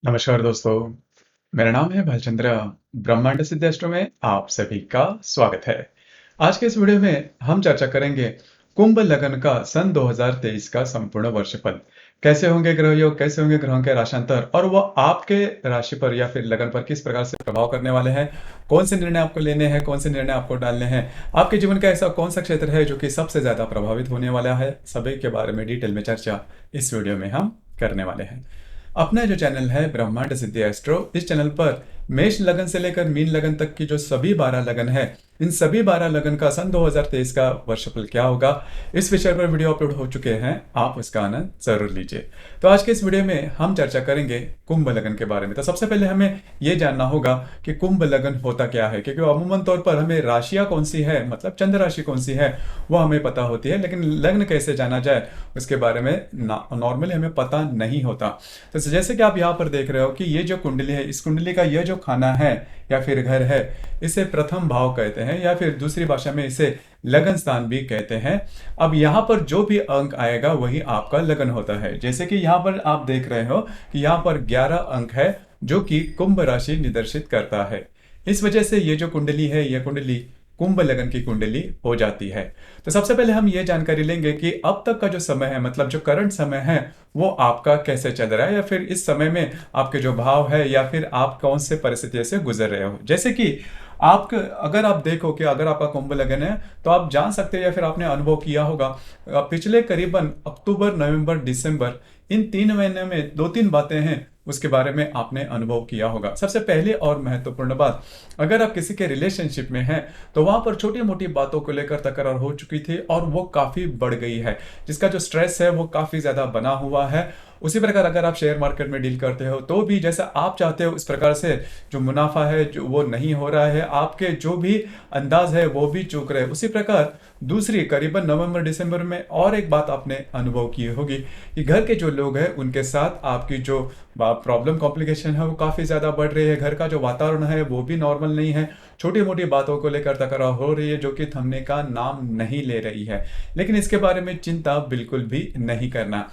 नमस्कार दोस्तों, मेरा नाम है भालचंद्र। ब्रह्मांड सिद्ध एस्ट्रो में आप सभी का स्वागत है। आज के इस वीडियो में हम चर्चा करेंगे कुंभ लग्न का सन 2023 का संपूर्ण वर्षफल। कैसे होंगे ग्रह योग, कैसे होंगे ग्रहों के राशांतर और वो आपके राशि पर या फिर लगन पर किस प्रकार से प्रभाव करने वाले हैं। कौन से निर्णय आपको लेने हैं, कौन से निर्णय आपको डालने हैं। आपके जीवन का ऐसा कौन सा क्षेत्र है जो कि सबसे ज्यादा प्रभावित होने वाला है, सभी के बारे में डिटेल में चर्चा इस वीडियो में हम करने वाले हैं। अपना जो चैनल है ब्रह्मांड सिद्धि एस्ट्रो, इस चैनल पर मेष लगन से लेकर मीन लगन तक की जो सभी 12 लगन है, इन सभी 12 लगन का सन 2023 का वर्षफल क्या होगा, इस विषय पर वीडियो अपलोड हो चुके हैं। आप उसका आनंद जरूर लीजिए। तो आज के इस वीडियो में हम चर्चा करेंगे कुंभ लगन के बारे में। तो सबसे पहले हमें यह जानना होगा कि कुंभ लगन होता क्या है, क्योंकि अमूमन तौर पर हमें राशियां कौन सी है, मतलब चंद्र राशि कौन सी है वो हमें पता होती है, लेकिन लग्न कैसे जाना जाए उसके बारे में नॉर्मली हमें पता नहीं होता। तो जैसे कि आप यहाँ पर देख रहे हो कि ये जो कुंडली है, इस कुंडली का यह जो खाना है या फिर घर है, इसे प्रथम भाव कहते हैं या फिर दूसरी भाषा में इसे लगन स्थान भी कहते हैं। अब यहाँ पर जो भी अंक आएगा वही आपका लगन होता है। जैसे कि यहाँ पर आप देख रहे हो कि यहाँ पर 11 अंक है जो कि कुंभ राशि निर्देशित करता है। इस वजह से ये जो कुंडली है, यह कुंडली कुंभ लगन की कुंडली हो जाती है। तो सबसे पहले हम ये जानकारी लेंगे कि अब तक का जो समय है, मतलब जो करंट समय है, वो आपका कैसे चल रहा है या फिर इस समय में आपके जो भाव है या फिर आप कौन से परिस्थितियों से गुजर रहे हो। जैसे कि आप अगर आप देखो कि अगर आपका कुंभ लगन है तो आप जान सकते हैं या फिर आपने अनुभव किया होगा, पिछले करीबन अक्टूबर, नवंबर, दिसंबर, इन 3 महीने में 2-3 बातें हैं उसके बारे में आपने अनुभव किया होगा। सबसे पहले और महत्वपूर्ण बात, अगर आप किसी के रिलेशनशिप में हैं तो वहां पर छोटी मोटी बातों को लेकर तकरार हो चुकी थी और वो काफी बढ़ गई है, जिसका जो स्ट्रेस है वो काफी ज्यादा बना हुआ है। उसी प्रकार अगर आप शेयर मार्केट में डील करते हो तो भी जैसा आप चाहते हो इस प्रकार से जो मुनाफा है जो वो नहीं हो रहा है, आपके जो भी अंदाज है वो भी चूक रहे हैं। उसी प्रकार दूसरी करीबन नवंबर दिसंबर में और एक बात आपने अनुभव की होगी कि घर के जो लोग हैं उनके साथ आपकी जो प्रॉब्लम कॉम्प्लिकेशन है वो काफ़ी ज़्यादा बढ़ रही है। घर का जो वातावरण है वो भी नॉर्मल नहीं है। छोटी मोटी बातों को लेकर तकरार हो रही है जो कि थमने का नाम नहीं ले रही है। लेकिन इसके बारे में चिंता बिल्कुल भी नहीं करना।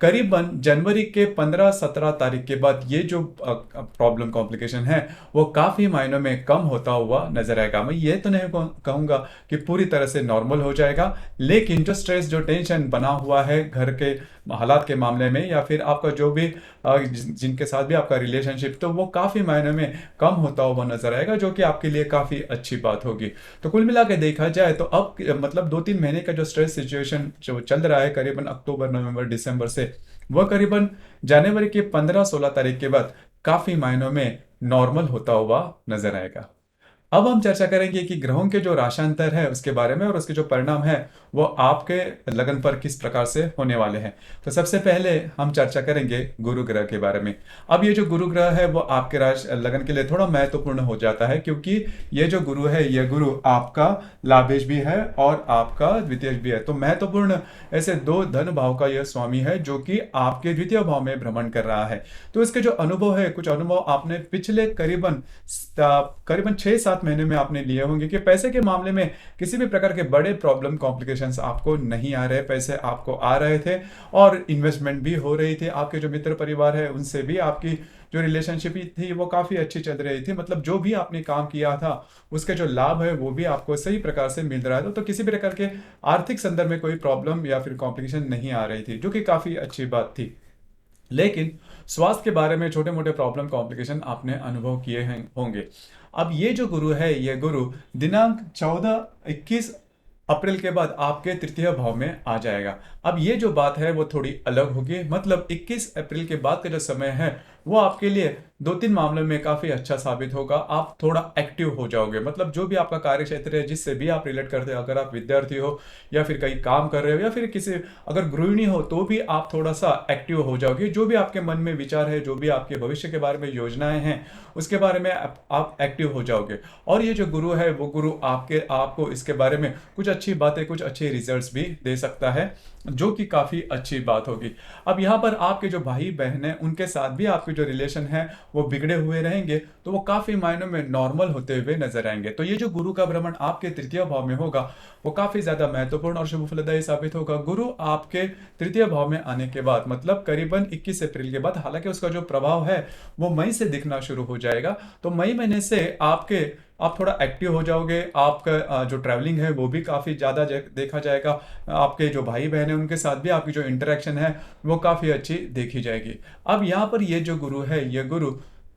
करीबन जनवरी के 15-17 तारीख के बाद ये जो प्रॉब्लम कॉम्प्लिकेशन है वो काफ़ी मायनों में कम होता हुआ नजर आएगा। मैं ये तो नहीं कहूँगा कि पूरी तरह से नॉर्मल हो जाएगा, लेकिन जो स्ट्रेस, जो टेंशन बना हुआ है घर के हालात के मामले में या फिर आपका जो भी जिनके साथ भी आपका रिलेशनशिप, तो वो काफ़ी मायने में कम होता हुआ नजर आएगा, जो कि आपके लिए काफ़ी अच्छी बात होगी। तो कुल मिला के देखा जाए तो अब मतलब 2-3 महीने का जो स्ट्रेस सिचुएशन जो चल रहा है करीबन अक्टूबर, नवंबर, दिसंबर से, वह करीबन जनवरी के 15-16 तारीख के बाद काफ़ी मायनों में नॉर्मल होता हुआ नजर आएगा। अब हम चर्चा करेंगे कि ग्रहों के जो राशांतर है उसके बारे में और उसके जो परिणाम है वो आपके लगन पर किस प्रकार से होने वाले हैं। तो सबसे पहले हम चर्चा करेंगे गुरु ग्रह के बारे में। अब ये जो गुरु ग्रह है वो आपके लगन के लिए थोड़ा महत्वपूर्ण हो जाता है, क्योंकि ये जो गुरु है, ये गुरु आपका लाभेश भी है और आपका द्वितीय भी है। तो महत्वपूर्ण ऐसे 2 धन भाव का यह स्वामी है जो कि आपके द्वितीय भाव में भ्रमण कर रहा है। तो इसके जो अनुभव है, कुछ अनुभव आपने पिछले करीबन 6-7 महीने में आपने लिए होंगे कि पैसे के मामले में किसी भी प्रकार के बड़े प्रॉब्लम कॉम्प्लिकेशंस आपको नहीं आ रहे, पैसे आपको आ रहे थे और इन्वेस्टमेंट भी हो रही थी। आपके जो मित्र परिवार है उनसे भी आपकी जो रिलेशनशिप थी वो काफ़ी अच्छी चल रही थी, मतलब जो भी आपने काम किया था उसके जो लाभ है वो भी आपको सही प्रकार से मिल रहा था। तो किसी भी प्रकार के आर्थिक संदर्भ में कोई प्रॉब्लम या फिर कॉम्प्लिकेशन नहीं आ रही थी, जो कि काफ़ी अच्छी बात थी। लेकिन स्वास्थ्य के बारे में छोटे मोटे प्रॉब्लम कॉम्प्लिकेशन आपने अनुभव किए हैं होंगे। अब ये जो गुरु है, ये गुरु दिनांक 14-21 अप्रैल के बाद आपके तृतीय भाव में आ जाएगा। अब ये जो बात है वो थोड़ी अलग होगी, मतलब 21 अप्रैल के बाद का जो समय है वो आपके लिए 2-3 मामलों में काफी अच्छा साबित होगा। आप थोड़ा एक्टिव हो जाओगे, मतलब जो भी आपका कार्य क्षेत्र है, जिससे भी आप रिलेट करते हो, अगर आप विद्यार्थी हो या फिर कहीं काम कर रहे हो या फिर किसी अगर गृहिणी हो तो भी आप थोड़ा सा एक्टिव हो जाओगे। जो भी आपके मन में विचार है, जो भी आपके भविष्य के बारे में योजनाएं हैं, उसके बारे में आप एक्टिव हो जाओगे। और ये जो गुरु है वो गुरु आपको इसके बारे में कुछ अच्छी बातें, कुछ अच्छे रिजल्ट्स भी दे सकता है, जो कि काफी अच्छी बात होगी। अब यहाँ पर आपके जो भाई बहन है उनके साथ भी आपकी आपके जो रिलेशन है वो बिगड़े हुए रहेंगे, तो वो काफी मायनों में नॉर्मल होते हुए नजर आएंगे। तो ये जो गुरु का भ्रमण आपके तृतीय भाव में होगा वो काफी ज्यादा महत्वपूर्ण और शुभ फलदायी साबित होगा। गुरु आपके तृतीय भाव में आने के बाद मतलब करीबन 21 अप्रैल के बाद, हालांकि उसका जो प्रभाव है वो मई से दिखना शुरू हो जाएगा। तो मई महीने से आप थोड़ा एक्टिव हो जाओगे। आपका जो ट्रैवलिंग है वो भी काफ़ी ज़्यादा देखा जाएगा। आपके जो भाई बहन हैं उनके साथ भी आपकी जो इंटरेक्शन है वो काफ़ी अच्छी देखी जाएगी। अब यहाँ पर ये जो गुरु है, ये गुरु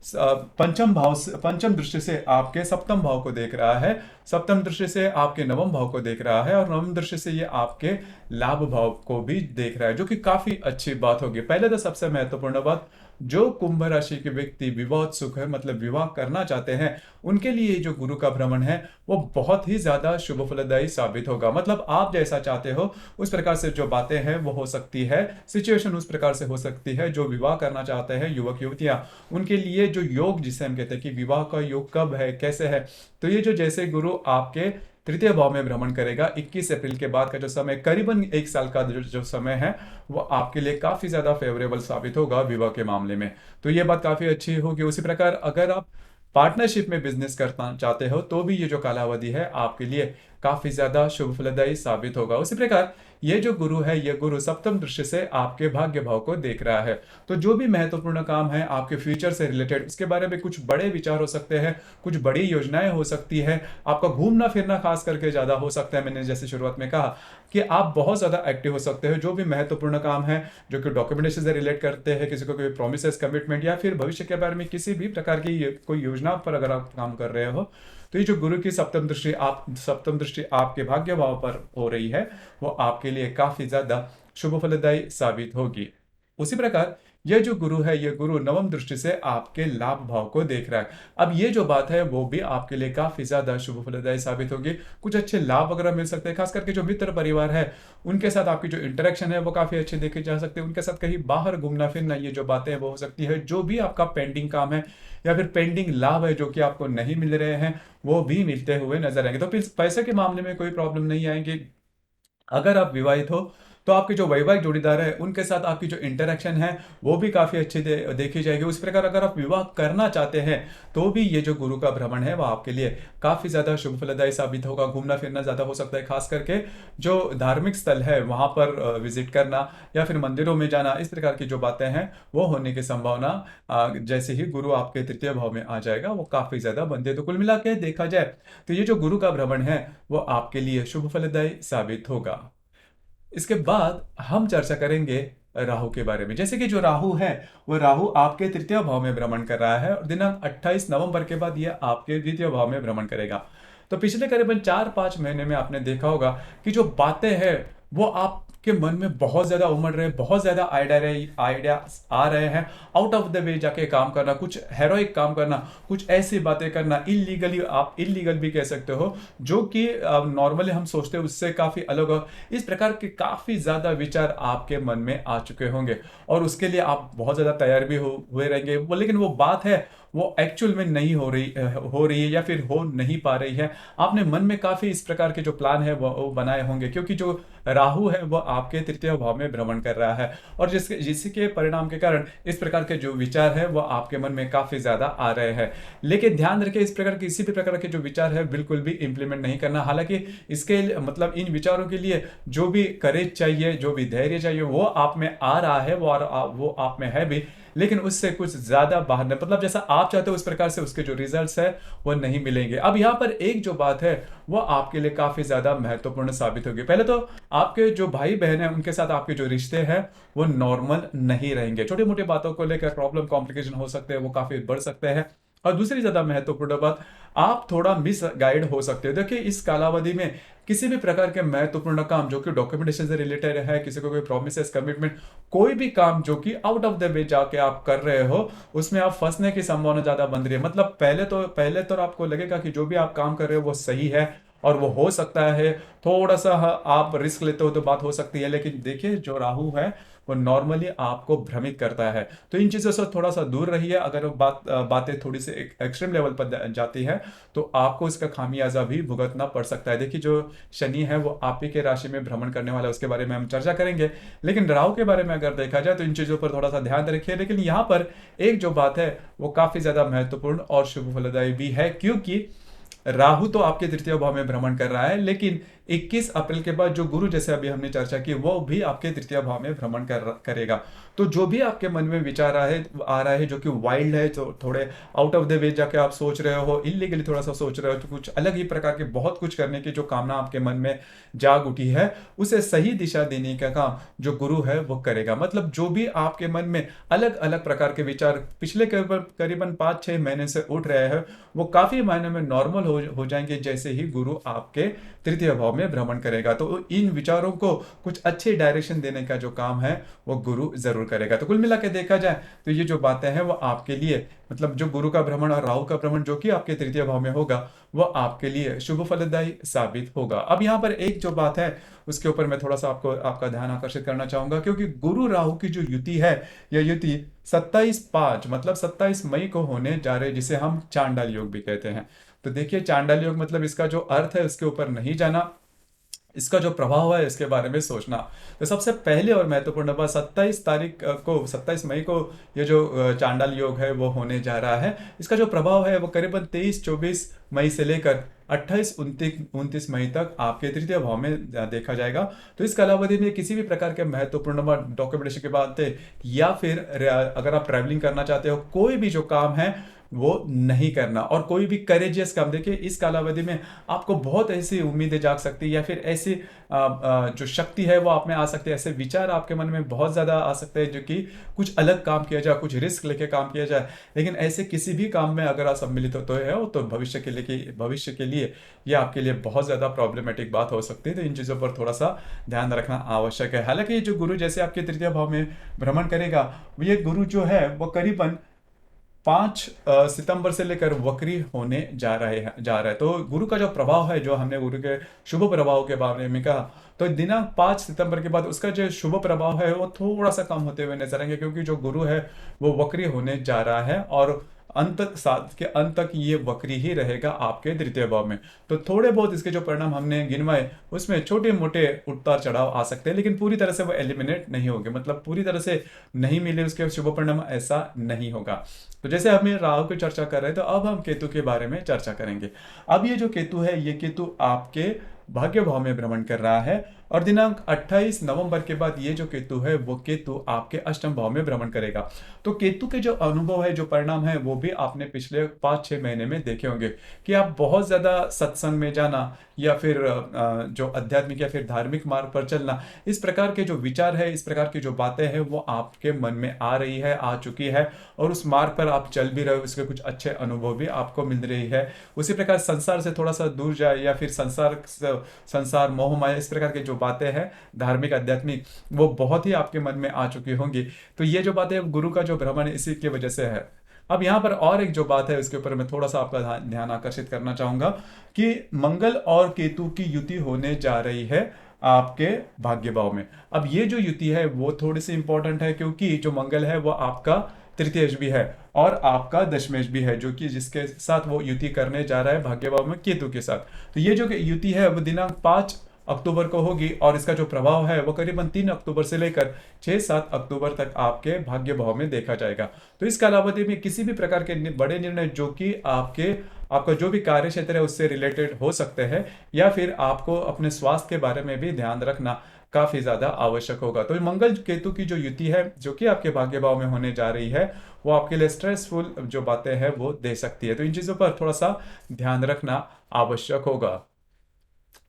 पंचम भाव से, पंचम दृष्टि से आपके सप्तम भाव को देख रहा है, सप्तम दृष्टि से आपके नवम भाव को देख रहा है, और नवम दृष्टि से ये आपके लाभ भाव को भी देख रहा है, जो कि काफी अच्छी बात होगी। पहले तो सबसे महत्वपूर्ण बात, जो कुंभ राशि के व्यक्ति विवाहोत्सुक है मतलब विवाह करना चाहते हैं, उनके लिए जो गुरु का भ्रमण है वो बहुत ही ज्यादा शुभ फलदायी साबित होगा। मतलब आप जैसा चाहते हो उस प्रकार से जो बातें हैं वो हो सकती है, सिचुएशन उस प्रकार से हो सकती है। जो विवाह करना चाहते हैं युवक युवतियां, उनके लिए जो योग जिसे हम कहते हैं कि विवाह का योग कब है कैसे है, तो ये जो जैसे गुरु आपके तृतीय भाव में भ्रमण करेगा 21 अप्रैल के बाद का जो समय, करीबन एक साल का जो समय है, वो आपके लिए काफी ज्यादा फेवरेबल साबित होगा विवाह के मामले में। तो ये बात काफी अच्छी होगी। उसी प्रकार अगर आप पार्टनरशिप में बिजनेस करना चाहते हो तो भी ये जो कालावधि है आपके लिए काफी ज्यादा शुभ फलदायी साबित होगा। उसी प्रकार ये जो गुरु है, ये गुरु सप्तम दृष्टि से आपके भाग्य भाव को देख रहा है। तो जो भी महत्वपूर्ण काम है आपके फ्यूचर से रिलेटेड, उसके बारे में कुछ बड़े विचार हो सकते हैं, कुछ बड़ी योजनाएं हो सकती है, आपका घूमना फिरना खास करके ज्यादा हो सकता है। मैंने जैसे शुरुआत में कहा कि आप बहुत ज्यादा एक्टिव हो सकते हो। जो भी महत्वपूर्ण काम है जो कि डॉक्यूमेंटेशन से रिलेट करते हैं, किसी को कोई प्रोमिसेस कमिटमेंट या फिर भविष्य के बारे में किसी भी प्रकार की कोई योजना पर अगर आप काम कर रहे हो, तो ये जो गुरु की सप्तम दृष्टि आपके भाग्य भाव पर हो रही है वो आपके लिए काफी ज्यादा शुभ फलदायी साबित होगी। उसी प्रकार ये जो गुरु है, ये गुरु नवम दृष्टि से आपके लाभ भाव को देख रहा है। अब ये जो बात है वो भी आपके लिए काफी ज्यादा शुभ फलदायी साबित होगी। कुछ अच्छे लाभ वगैरह मिल सकते हैं, खास करके जो मित्र परिवार है उनके साथ आपकी जो इंटरेक्शन है वो काफी अच्छी देखी जा सकती है। उनके साथ कहीं बाहर घूमना फिरना, ये जो बातें हैं वो हो सकती है। जो भी आपका पेंडिंग काम है या फिर पेंडिंग लाभ है जो कि आपको नहीं मिल रहे हैं, वो भी मिलते हुए नजर आएंगे। तो फिर पैसे के मामले में कोई प्रॉब्लम नहीं आएंगी। अगर आप विवाहित हो तो आपके जो वैवाहिक जोड़ीदार है उनके साथ आपकी जो इंटरेक्शन है वो भी काफी अच्छी देखी जाएगी। उस प्रकार अगर आप विवाह करना चाहते हैं तो भी ये जो गुरु का भ्रमण है वो आपके लिए काफी ज्यादा शुभ फलदायी साबित होगा। घूमना फिरना ज्यादा हो सकता है, खास करके जो धार्मिक स्थल है वहां पर विजिट करना या फिर मंदिरों में जाना, इस प्रकार की जो बातें हैं वो होने की संभावना जैसे ही गुरु आपके तृतीय भाव में आ जाएगा वो काफी ज्यादा बनती है। तो कुल मिला के देखा जाए तो ये जो गुरु का भ्रमण है वो आपके लिए शुभ फलदायी साबित होगा। इसके बाद हम चर्चा करेंगे राहु के बारे में। जैसे कि जो राहु है वो राहु आपके तृतीय भाव में भ्रमण कर रहा है और दिनांक 28 नवंबर के बाद ये आपके द्वितीय भाव में भ्रमण करेगा। तो पिछले करीबन 4-5 महीने में आपने देखा होगा कि जो बातें हैं वो आपके मन में बहुत ज्यादा उमड़ रहे हैं, बहुत ज्यादा आइडिया आ रहे हैं। आउट ऑफ द वे जाके काम करना, कुछ हेरोइक काम करना, कुछ ऐसी बातें करना, इलीगली, आप इलीगल भी कह सकते हो, जो कि नॉर्मली हम सोचते हैं उससे काफी अलग हो। इस प्रकार के काफी ज्यादा विचार आपके मन में आ चुके होंगे और उसके लिए आप बहुत ज्यादा तैयार भी हुए रहेंगे लेकिन वो बात है वो एक्चुअल में नहीं हो रही है या फिर हो नहीं पा रही है। आपने मन में काफी इस प्रकार के जो प्लान है वो बनाए होंगे, क्योंकि जो राहु है वो आपके तृतीय भाव में भ्रमण कर रहा है और जिसके परिणाम के कारण इस प्रकार के जो विचार है वो आपके मन में काफी ज्यादा आ रहे हैं। लेकिन ध्यान रखें, इस प्रकार किसी भी प्रकार के जो विचार है बिल्कुल भी इंप्लीमेंट नहीं करना। हालांकि इसके मतलब इन विचारों के लिए जो भी करेज चाहिए, जो भी धैर्य चाहिए वो आप में आ रहा है, वो आप में है भी, लेकिन उससे कुछ ज्यादा बाहर नहीं, मतलब जैसा आप चाहते हो उस प्रकार से उसके जो रिजल्ट्स है वो नहीं मिलेंगे। अब यहाँ पर एक जो बात है वो आपके लिए काफी ज्यादा महत्वपूर्ण साबित होगी। पहले तो आपके जो भाई बहन है उनके साथ आपके जो रिश्ते हैं वो नॉर्मल नहीं रहेंगे। छोटी मोटी बातों को लेकर प्रॉब्लम कॉम्प्लिकेशन हो सकते हैं, वो काफी बढ़ सकते हैं। और दूसरी ज्यादा महत्वपूर्ण बात, आप थोड़ा मिस गाइड हो सकते हो। देखिए इस कालावधि में किसी भी प्रकार के महत्वपूर्ण काम जो कि डॉक्यूमेंटेशन से रिलेटेड है, किसी को कोई प्रोमिसेस कमिटमेंट, कोई भी काम जो कि आउट ऑफ द वे जाके आप कर रहे हो उसमें आप फंसने की संभावना ज्यादा बन रही है। मतलब पहले तो आपको लगेगा कि जो भी आप काम कर रहे हो वो सही है और वो हो सकता है थोड़ा सा आप रिस्क लेते हो तो बात हो सकती है, लेकिन देखिए जो राहु है वो नॉर्मली आपको भ्रमित करता है। तो इन चीज़ों से थोड़ा सा दूर रहिए। अगर बातें थोड़ी सी एक्सट्रीम लेवल पर जाती है तो आपको इसका खामियाजा भी भुगतना पड़ सकता है। देखिए जो शनि है वो आप ही के राशि में भ्रमण करने वाला है, उसके बारे में हम चर्चा करेंगे। लेकिन राहु के बारे में अगर देखा जाए तो इन चीज़ों पर थोड़ा सा ध्यान रखिए। लेकिन यहाँ पर एक जो बात है वो काफ़ी ज़्यादा महत्वपूर्ण और शुभ फलदायी भी है, क्योंकि राहु तो आपके तृतीय भाव में भ्रमण कर रहा है, लेकिन 21 अप्रैल के बाद जो गुरु, जैसे अभी हमने चर्चा की, वो भी आपके तृतीय भाव में भ्रमण करेगा। तो जो भी आपके मन में विचार आ रहा है जो कि वाइल्ड है, जो थोड़े आउट ऑफ द वे जाके आप सोच रहे हो, इलीगली थोड़ा सा सोच रहे हो, तो कुछ अलग ही प्रकार के बहुत कुछ करने की जो कामना आपके मन में जाग उठी है, उसे सही दिशा देने का काम जो गुरु है वो करेगा। मतलब जो भी आपके मन में अलग अलग प्रकार के विचार पिछले करीबन 5-6 महीने से उठ रहे हैं, वो काफी मायने में नॉर्मल हो जाएंगे जैसे ही गुरु आपके तृतीय भाव में भ्रमण करेगा। तो इन विचारों को कुछ अच्छे डायरेक्शन देने का जो काम है वो गुरु जरूर करेगा। तो कुल मिला के देखा जाए तो ये जो बातें हैं वो आपके लिए, मतलब जो गुरु का भ्रमण और राहु का भ्रमण जो कि आपके तृतीय भाव में होगा, वो आपके लिए शुभ फलदायी साबित होगा। अब यहाँ पर एक जो बात है उसके ऊपर मैं थोड़ा सा आपका ध्यान आकर्षित करना चाहूंगा, क्योंकि गुरु राहु की जो युति है, यह युति 27/5 मतलब 27 मई को होने जा रहे, जिसे हम चांडाल योग भी कहते हैं। तो देखिए चांडाल योग मतलब इसका जो अर्थ है उसके ऊपर नहीं जाना, इसका जो प्रभाव है इसके बारे में सोचना। तो सबसे पहले और महत्वपूर्ण बात, 27 मई को ये जो चांडाल योग है वो होने जा रहा है। इसका जो प्रभाव है वो करीबन 23-24 मई से लेकर 28-29 मई तक आपके तृतीय भाव में देखा जाएगा। तो इस कालावधि में किसी भी प्रकार के महत्वपूर्ण डॉक्यूमेंटेशन की बात है, या फिर अगर आप ट्रैवलिंग करना चाहते हो, कोई भी जो काम है वो नहीं करना, और कोई भी करेजियस काम। देखिए इस कालावधि में आपको बहुत ऐसी उम्मीदें जाग सकती है, या फिर ऐसी जो शक्ति है वो आप में आ सकती है, ऐसे विचार आपके मन में बहुत ज्यादा आ सकते हैं जो कि कुछ अलग काम किया जाए, कुछ रिस्क लेके काम किया जाए। लेकिन ऐसे किसी भी काम में अगर आप सम्मिलित होते हो तो भविष्य के लिए ये आपके लिए बहुत ज्यादा प्रॉब्लमेटिक बात हो सकती है। तो इन चीजों पर थोड़ा सा ध्यान रखना आवश्यक है। हालांकि ये जो गुरु जैसे आपके तृतीय भाव में भ्रमण करेगा, ये गुरु जो है वो करीबन 5 सितंबर से लेकर वक्री होने जा रहा है। तो गुरु का जो प्रभाव है, जो हमने गुरु के शुभ प्रभाव के बारे में कहा, तो दिनांक 5 सितंबर के बाद उसका जो शुभ प्रभाव है वो थोड़ा सा कम होते हुए नजर आएंगे, क्योंकि जो गुरु है वो वक्री होने जा रहा है, और अंत साल के अंत तक ये वक्री ही रहेगा आपके तृतीय भाव में। तो थोड़े बहुत इसके जो परिणाम हमने गिनवाए उसमें छोटे मोटे उतार चढ़ाव आ सकते हैं, लेकिन पूरी तरह से वो एलिमिनेट नहीं होंगे, मतलब पूरी तरह से नहीं मिले उसके शुभ परिणाम, ऐसा नहीं होगा। तो जैसे हम राहु की चर्चा कर रहे हैं, तो अब हम केतु के बारे में चर्चा करेंगे। अब ये जो केतु है, ये केतु आपके भाग्य भाव में भ्रमण कर रहा है, और दिनांक 28 नवंबर के बाद ये जो केतु है वो केतु आपके अष्टम भाव में भ्रमण करेगा। तो केतु के जो अनुभव है, जो परिणाम है, वो भी आपने पिछले 5-6 महीने में देखे होंगे कि आप बहुत ज्यादा सत्संग में जाना, या फिर जो आध्यात्मिक या फिर धार्मिक मार्ग पर चलना, इस प्रकार के जो विचार है, इस प्रकार की जो बातें हैं वो आपके मन में आ रही है, आ चुकी है, और उस मार्ग पर आप चल भी रहे हो, इसके कुछ अच्छे अनुभव भी आपको मिल रही है। उसी प्रकार संसार से थोड़ा सा दूर जाए, या फिर संसार मोह माया, इस प्रकार के जो बातें हैं धार्मिक आध्यात्मिक, वो बहुत ही आपके मन में आ चुकी होंगी। तो ये जो बातें गुरु का जो भ्रमण इसी की वजह से है। अब यहाँ पर और एक जो बात है उसके ऊपर मैं थोड़ा सा आपका ध्यान आकर्षित करना चाहूंगा कि मंगल और केतु की युति होने जा रही है आपके भाग्य भाव में। अब ये जो युति है वो थोड़ी सी इंपॉर्टेंट है, क्योंकि जो मंगल है वो आपका तृतीयेश भी है और आपका दशमेश भी है, जो कि जिसके साथ वो युति करने जा रहा है भाग्य भाव में केतु के साथ। तो ये जो युति है वो दिनांक 5 अक्टूबर को होगी, और इसका जो प्रभाव है वो करीबन 3 अक्टूबर से लेकर 6-7 अक्टूबर तक आपके भाग्य भाव में देखा जाएगा। तो इस कालावधि में किसी भी प्रकार के बड़े निर्णय जो कि आपका जो भी कार्य क्षेत्र है उससे रिलेटेड हो सकते हैं, या फिर आपको अपने स्वास्थ्य के बारे में भी ध्यान रखना काफी ज्यादा आवश्यक होगा। तो मंगल केतु की जो युति है जो कि आपके भाग्य भाव में होने जा रही है, वो आपके लिए स्ट्रेसफुल जो बातें हैं वो दे सकती है। तो इन चीजों पर थोड़ा सा ध्यान रखना आवश्यक होगा।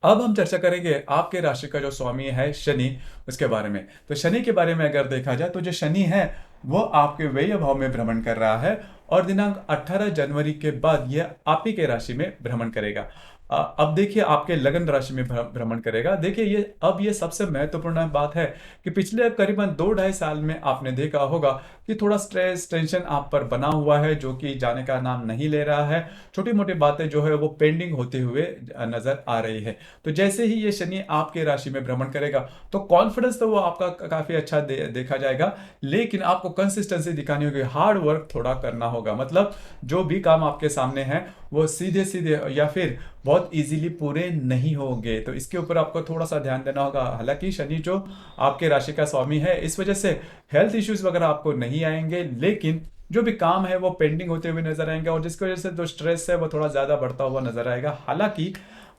अब हम चर्चा करेंगे आपके राशि का जो स्वामी है शनि, उसके बारे में। तो शनि के बारे में अगर देखा जाए तो जो शनि है वो आपके व्यय भाव में भ्रमण कर रहा है, और दिनांक 18 जनवरी के बाद यह आप ही के राशि में भ्रमण करेगा। अब देखिए आपके लगन राशि में भ्रमण करेगा। देखिए ये सबसे महत्वपूर्ण बात है कि पिछले करीबन 2-2.5 साल में आपने देखा होगा कि थोड़ा स्ट्रेस टेंशन आप पर बना हुआ है, जो कि जाने का नाम नहीं ले रहा है। छोटी मोटी बातें जो है वो पेंडिंग होते हुए नजर आ रही है। तो जैसे ही ये शनि आपके राशि में भ्रमण करेगा तो कॉन्फिडेंस तो वो आपका काफी अच्छा देखा जाएगा, लेकिन आपको कंसिस्टेंसी दिखानी होगी, हार्ड वर्क थोड़ा करना होगा। मतलब जो भी काम आपके सामने है वो सीधे सीधे या फिर बहुत इजीली पूरे नहीं होंगे, तो इसके ऊपर आपको थोड़ा सा ध्यान देना होगा। हालांकि शनि जो आपके राशि का स्वामी है, इस वजह से हेल्थ इश्यूज वगैरह आपको नहीं आएंगे, लेकिन जो भी काम है वो पेंडिंग होते हुए नजर आएंगे, और जिसकी वजह से जो स्ट्रेस है वो थोड़ा ज्यादा बढ़ता हुआ नजर आएगा। हालांकि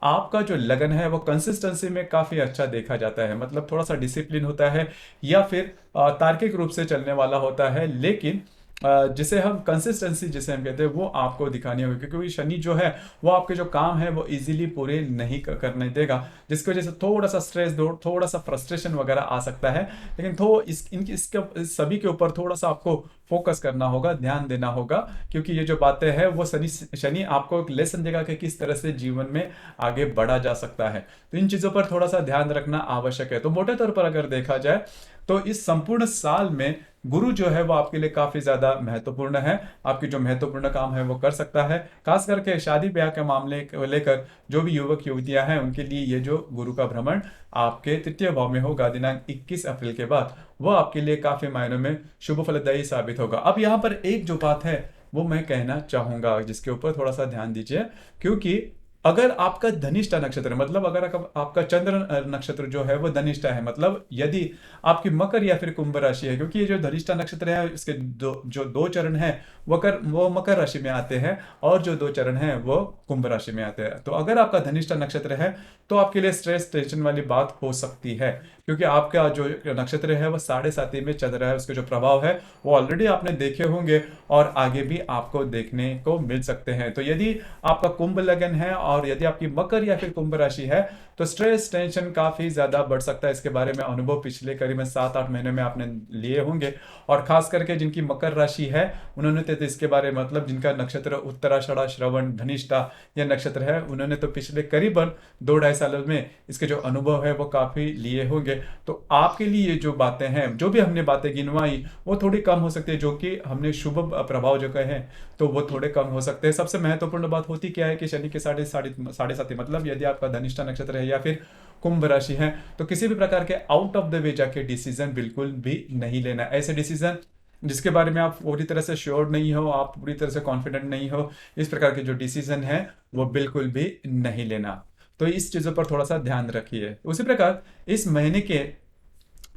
आपका जो लगन है वो कंसिस्टेंसी में काफी अच्छा देखा जाता है, मतलब थोड़ा सा डिसिप्लिन होता है या फिर तार्किक रूप से चलने वाला होता है, लेकिन जिसे हम कंसिस्टेंसी जिसे हम कहते हैं वो आपको दिखानी होगी, क्योंकि शनि जो है वो आपके जो काम है वो इजीली पूरे नहीं करने देगा, जिसकी वजह से थोड़ा सा स्ट्रेस, थोड़ा सा फ्रस्ट्रेशन वगैरह आ सकता है। लेकिन तो इसके सभी के ऊपर थोड़ा सा आपको फोकस करना होगा, ध्यान देना होगा, क्योंकि ये जो बातें हैं वो शनि आपको एक लेसन देगा कि किस तरह से जीवन में आगे बढ़ा जा सकता है। तो इन चीजों पर थोड़ा सा ध्यान रखना आवश्यक है। तो मोटे तौर पर अगर देखा जाए तो इस संपूर्ण साल में गुरु जो है वो आपके लिए काफी ज्यादा महत्वपूर्ण है। आपकी जो महत्वपूर्ण काम है वो कर सकता है, खास करके शादी ब्याह के मामले को लेकर जो भी युवक युवतियां हैं उनके लिए ये जो गुरु का भ्रमण आपके तृतीय भाव में होगा दिनांक 21 अप्रैल के बाद, वो आपके लिए काफी मायनों में शुभ फलदायी साबित होगा। अब यहाँ पर एक जो बात है वो मैं कहना चाहूंगा, जिसके ऊपर थोड़ा सा ध्यान दीजिए, क्योंकि अगर आपका धनिष्ठा नक्षत्र है, मतलब अगर आपका चंद्र नक्षत्र जो है वो धनिष्ठा है, मतलब यदि आपकी मकर या फिर कुंभ राशि है, क्योंकि ये जो धनिष्ठा नक्षत्र है इसके जो दो चरण है वो मकर राशि में आते हैं, और जो 2 चरण है वो कुंभ राशि में आते हैं। तो अगर आपका धनिष्ठा नक्षत्र है तो आपके लिए स्ट्रेस टेंशन वाली बात हो सकती है, क्योंकि आपका जो नक्षत्र है वो 7.5 में चल रहा है, उसके जो प्रभाव है वो ऑलरेडी आपने देखे होंगे और आगे भी आपको देखने को मिल सकते हैं। तो यदि आपका कुंभ लगन है और यदि आपकी मकर या फिर कुंभ राशि है तो स्ट्रेस टेंशन काफी ज्यादा बढ़ सकता है। इसके बारे में अनुभव पिछले करीबन 7-8 महीने में आपने लिए होंगे, और खास करके जिनकी मकर राशि है उन्होंने तो इसके बारे में, मतलब जिनका नक्षत्र उत्तराषाढ़ श्रवण धनिष्ठा यह नक्षत्र है, उन्होंने तो पिछले करीबन 2-2.5 सालों में इसके जो अनुभव है वो काफी लिए होंगे। तो आपके लिए जो बातें हैं, जो भी हमने बातें गिनवाई वो थोड़ी कम हो सकती है, जो कि हमने शुभ प्रभाव जो कहे हैं तो वो थोड़े कम हो सकते हैं। सबसे महत्वपूर्ण बात होती क्या है कि शनि के साढ़े साथी, मतलब यदि आपका धनिष्ठा नक्षत्र है या फिर कुंभ राशि है तो किसी भी प्रकार के आउट ऑफ द वे जाके डिसीजन बिल्कुल भी नहीं लेना। ऐसे डिसीजन जिसके बारे में आप पूरी तरह से श्योर नहीं हो, आप पूरी तरह से कॉन्फिडेंट नहीं हो, इस प्रकार के जो डिसीजन है वो बिल्कुल भी नहीं लेना। तो इस चीजों पर थोड़ा सा ध्यान रखिए। उसी प्रकार इस महीने के,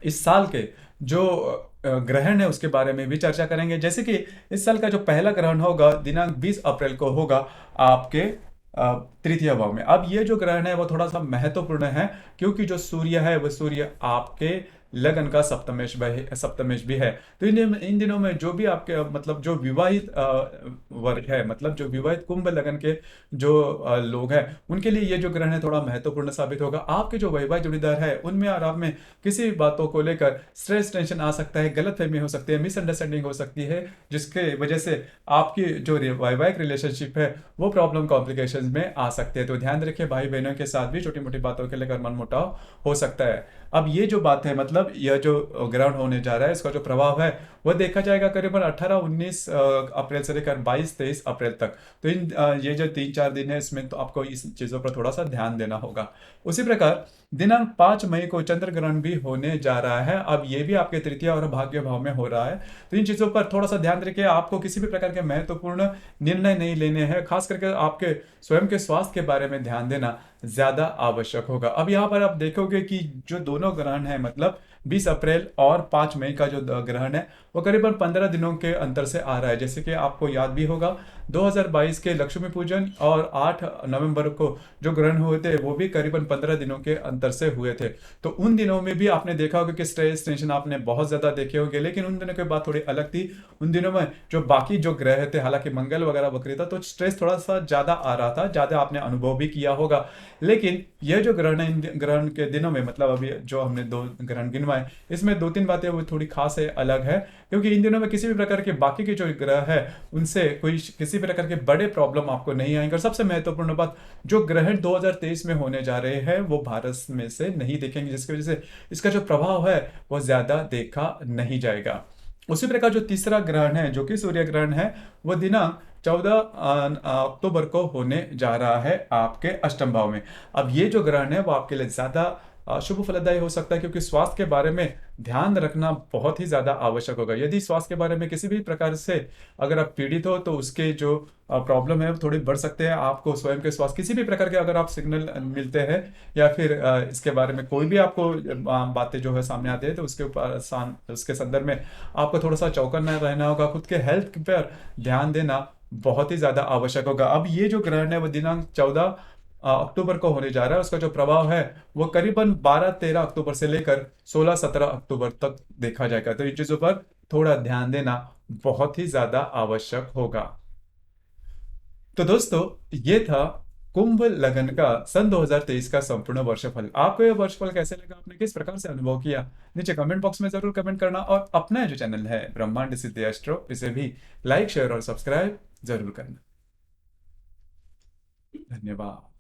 इस साल के जो ग्रहण है उसके बारे में भी चर्चा करेंगे। जैसे कि इस साल का जो पहला ग्रहण होगा दिनांक 20 अप्रैल को होगा आपके तृतीय भाव में। अब ये जो ग्रहण है वो थोड़ा सा महत्वपूर्ण है, क्योंकि जो सूर्य है वो सूर्य आपके लगन का सप्तमेश भी है। तो इन दिनों में जो भी आपके, मतलब जो विवाहित वर्ग है, मतलब जो विवाहित कुंभ लगन के जो लोग हैं उनके लिए ये जो ग्रहण है थोड़ा महत्वपूर्ण साबित होगा। आपके जो वैवाहिक जोड़ीदार है उनमें और आप में किसी भी बातों को लेकर स्ट्रेस टेंशन आ सकता है, गलतफहमी हो सकती है, मिसअंडरस्टैंडिंग हो सकती है, जिसके वजह से आपकी जो वैवाहिक रिलेशनशिप है वो प्रॉब्लम कॉम्प्लिकेशन में आ सकते हैं। तो ध्यान रखिए, भाई बहनों के साथ भी छोटी मोटी बातों के लेकर मनमुटाव हो सकता है। अब ये जो बात है, मतलब यह जो ग्रहण होने जा रहा है इसका जो प्रभाव है वह देखा जाएगा करीबन 18-19 अप्रैल से लेकर 22-23 अप्रैल तक। तो ये जो 3-4 दिन है इसमें तो आपको इस चीजों पर थोड़ा सा ध्यान देना होगा। उसी प्रकार दिनांक 5 मई को चंद्र ग्रहण भी होने जा रहा है। अब ये भी आपके तृतीय और भाग्य भाव में हो रहा है। तो इन चीजों पर थोड़ा सा ध्यान रखिए। आपको किसी भी प्रकार के महत्वपूर्ण निर्णय नहीं लेने हैं, खास करके आपके स्वयं के स्वास्थ्य के बारे में ध्यान देना ज्यादा आवश्यक होगा। अब यहाँ पर आप देखोगे कि जो दोनों ग्रहण है, मतलब 20 अप्रैल और 5 मई का जो ग्रहण है वो करीबन 15 दिनों के अंतर से आ रहा है। जैसे कि आपको याद भी होगा 2022 के लक्ष्मी पूजन और 8 नवंबर को जो ग्रहण हुए थे वो भी करीबन 15 दिनों के अंतर से हुए थे। तो उन दिनों में भी आपने देखा होगा कि स्ट्रेस टेंशन आपने बहुत ज्यादा देखे होंगे, लेकिन उन दिनों की बात थोड़ी अलग थी। उन दिनों में जो बाकी जो ग्रह थे, हालांकि मंगल वगैरह वक्री था, तो स्ट्रेस थोड़ा सा ज्यादा आ रहा था, ज्यादा आपने अनुभव भी किया होगा। लेकिन यह जो ग्रहण है, इन ग्रहण के दिनों में, मतलब अभी जो हमने 2 ग्रहण गिनवाए समय इसमें दो तीन बातें वो थोड़ी खास है, अलग है, क्योंकि इन दिनों में किसी भी प्रकार के बाकी के जो ग्रह है उनसे कोई किसी प्रकार के बड़े प्रॉब्लम आपको नहीं आएंगे। और सबसे महत्वपूर्ण बात, जो ग्रहण 2023 में होने जा रहे हैं वो भारत में से नहीं देखेंगे, जिसकी वजह से इसका जो प्रभाव है वो ज्यादा देखा नहीं जाएगा। उसी प्रकार जो तीसरा ग्रहण है जो कि सूर्य ग्रहण है, वो दिनांक 14 अक्टूबर को होने जा रहा है आपके अष्टम भाव में। अब ये जो ग्रहण है वो आपके लिए ज्यादा शुभ फलदायी हो सकता है, क्योंकि स्वास्थ्य के बारे में ध्यान रखना बहुत ही ज्यादा आवश्यक होगा। यदि स्वास्थ्य के बारे में किसी भी प्रकार से अगर आप पीड़ित हो तो उसके जो प्रॉब्लम है वो थोड़ी बढ़ सकते हैं। आपको स्वयं के स्वास्थ्य किसी भी प्रकार के अगर आप सिग्नल मिलते हैं या फिर इसके बारे में कोई भी आपको बातें जो है सामने आते हैं, तो उसके ऊपर उसके संदर्भ में आपको थोड़ा सा चौकन्ना रहना होगा। खुद के हेल्थ पर ध्यान देना बहुत ही ज्यादा आवश्यक होगा। अब ये जो ग्रहण है वो दिनांक 14 अक्टूबर को होने जा रहा है। उसका जो प्रभाव है वो करीबन 12-13 अक्टूबर से लेकर 16-17 अक्टूबर तक देखा जाएगा। तो इन चीजों पर थोड़ा ध्यान देना बहुत ही ज्यादा आवश्यक होगा। तो दोस्तों, ये था कुंभ लग्न का सन 2023 का संपूर्ण वर्षफल। आपको यह वर्षफल कैसे लगा, आपने किस प्रकार से अनुभव किया, नीचे कमेंट बॉक्स में जरूर कमेंट करना। और अपना जो चैनल है ब्रह्मांड सिद्धि एस्ट्रो, इसे भी लाइक शेयर और सब्सक्राइब जरूर करना। धन्यवाद।